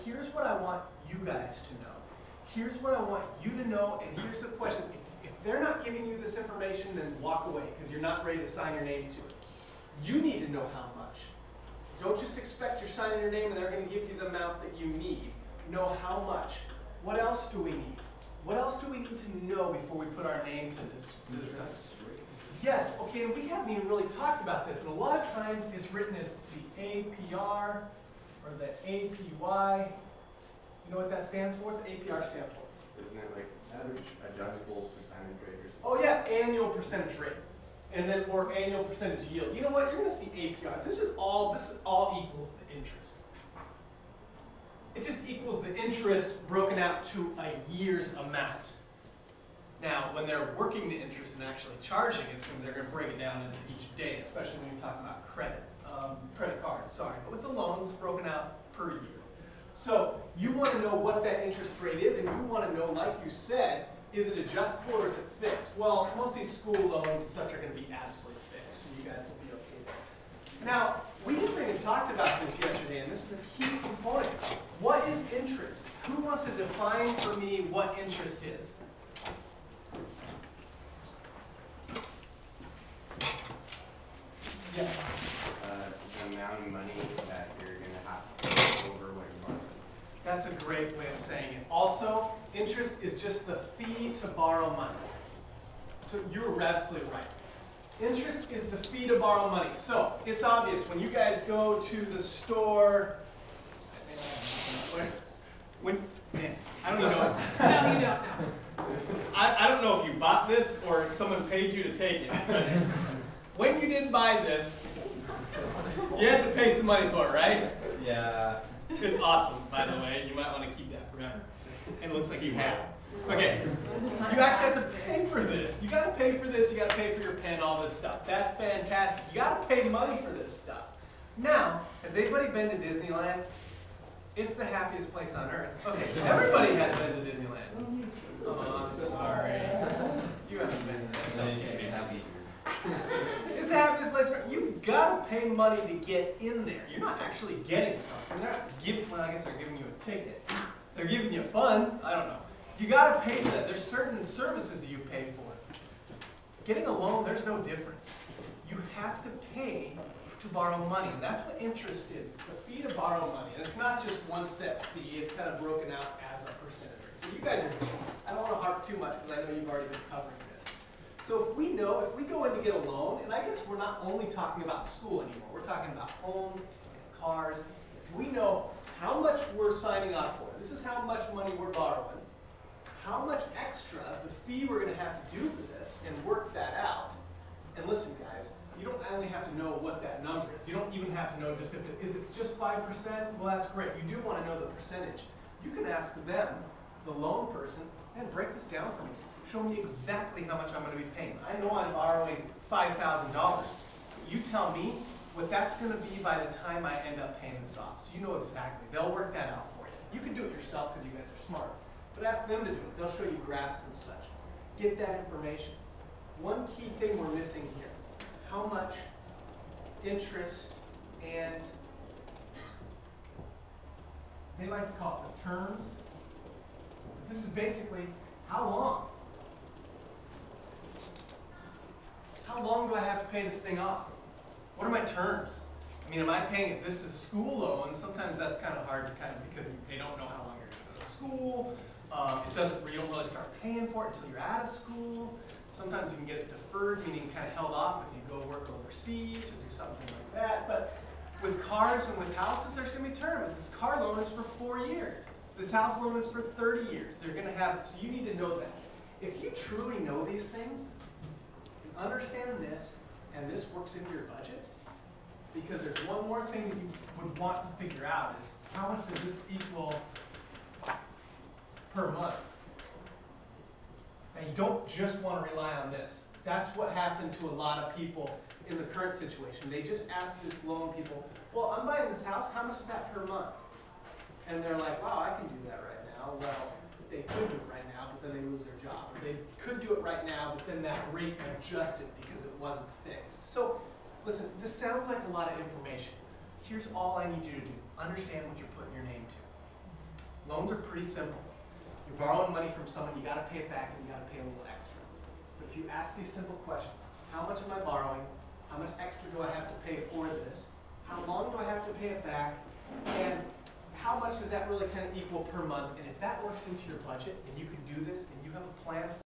here's what I want you guys to know. Here's what I want you to know, and here's the question. If they're not giving you this information, then walk away, because you're not ready to sign your name to it. You need to know how much. Don't just expect you're signing your name and they're going to give you the amount that you need. Know how much. What else do we need? What else do we need to know before we put our name to this stuff? Yes, okay, and we haven't even really talked about this, and a lot of times it's written as the APR or the APY. You know what that stands for? What's the APR stand for? Isn't it like average adjustable percentage rate or something? Oh yeah, annual percentage rate. And then, or annual percentage yield. You know what? You're going to see APR. This is all equals the interest. It just equals the interest broken out to a year's amount. Now, when they're working the interest and actually charging it, they're going to break it down into each day, especially when you're talking about credit cards, sorry. But with the loans, it's broken out per year. So you want to know what that interest rate is, and you want to know, like you said, is it adjustable or is it fixed? Well, most of these school loans and such are going to be absolutely fixed, so you guys will be okay there. Now, we haven't even talked about this yesterday, and this is a key component. What is interest? Who wants to define for me what interest is? Yeah. The amount of money that you're going to have to pay over what you borrow. That's a great way of saying it. Also, interest is just the fee to borrow money. So you're absolutely right. Interest is the fee to borrow money. So it's obvious when you guys go to the store. I don't know. No, you don't know. I don't know if you bought this or someone paid you to take it. But when you didn't buy this, you had to pay some money for it, right? Yeah. It's awesome, by the way. You might want to keep that forever. And it looks like you have. Okay. You actually have to pay for this. You got to pay for this. You got to pay for your pen, all this stuff. That's fantastic. You got to pay money for this stuff. Now, has anybody been to Disneyland? It's the happiest place on earth. Okay, everybody has been to Disneyland. Oh, I'm sorry. You haven't been. That's okay. It's the happiest place. You've got to pay money to get in there. You're not actually getting something. They're not giving, well, I guess they're giving you a ticket. They're giving you fun. I don't know. You got to pay for that. There's certain services that you pay for. Getting a loan, there's no difference. You have to pay to borrow money, and that's what interest is. It's the fee to borrow money, and it's not just one set fee. It's kind of broken out as a percentage rate. So you guys are, I don't want to harp too much because I know you've already been covering this. So if we go in to get a loan, and I guess we're not only talking about school anymore, we're talking about home and cars. If we know how much we're signing up for, this is how much money we're borrowing, how much extra, the fee we're going to have to do for this, and work that out. And listen, guys, you don't only have to know what that number is. You don't even have to know just if it's just 5%. Well, that's great. You do want to know the percentage. You can ask them, the loan person, and break this down for me. Show me exactly how much I'm going to be paying. I know I'm borrowing $5,000. You tell me what that's going to be by the time I end up paying this off. So you know exactly. They'll work that out for you. You can do it yourself because you guys are smart. But ask them to do it. They'll show you graphs and such. Get that information. One key thing we're missing here. How much interest and they like to call it the terms. But this is basically how long. How long do I have to pay this thing off? What are my terms? I mean, am I paying it? This is school loans. Sometimes that's kind of hard to because they don't know how long you're going to go to school. You don't really start paying for it until you're out of school. Sometimes you can get it deferred, meaning kind of held off if you go work overseas or do something like that. But with cars and with houses, there's going to be terms. This car loan is for 4 years. This house loan is for 30 years. They're going to have, so you need to know that. If you truly know these things, and understand this, and this works into your budget, because there's one more thing that you would want to figure out is how much does this equal per month? And you don't just want to rely on this. That's what happened to a lot of people in the current situation. They just ask this loan people, well, I'm buying this house, how much is that per month? And they're like, wow, I can do that right now. Well, they could do it right now, but then they lose their job. Or they could do it right now, but then that rate adjusted because it wasn't fixed. So, listen, this sounds like a lot of information. Here's all I need you to do. Understand what you're putting your name to. Loans are pretty simple. You're borrowing money from someone, you gotta pay it back, and you gotta pay a little extra. But if you ask these simple questions, how much am I borrowing? How much extra do I have to pay for this? How long do I have to pay it back? And how much does that really kind of equal per month? And if that works into your budget, and you can do this, and you have a plan for